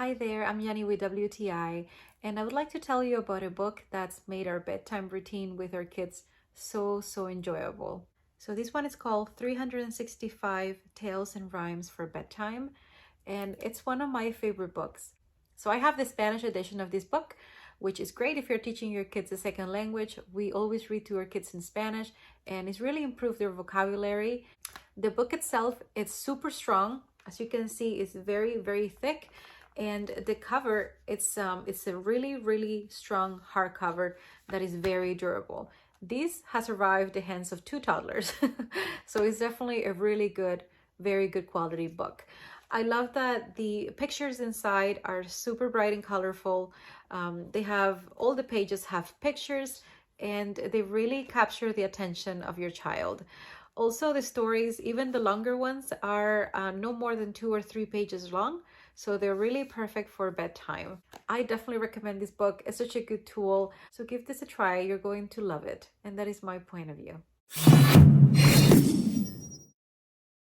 Hi there, I'm Yanni with WTI, and I would like to tell you about a book that's made our bedtime routine with our kids so enjoyable. So this one is called 365 Tales and Rhymes for Bedtime, and it's one of my favorite books. So I have the Spanish edition of this book, which is great if you're teaching your kids a second language. We always read to our kids in Spanish, and it's really improved their vocabulary. The book itself, it's super strong. As you can see, it's very thick, and the cover, it's a really strong hardcover that is very durable. This has arrived the hands of 2 toddlers, so it's definitely a really good, very good quality book. I love that the pictures inside are super bright and colorful. They have, all the pages have pictures, and they really capture the attention of your child. Also, the stories, even the longer ones, are no more than 2 or 3 pages long, so they're really perfect for bedtime. I definitely recommend this book. It's such a good tool, so give this a try. You're going to love it, and that is my point of view.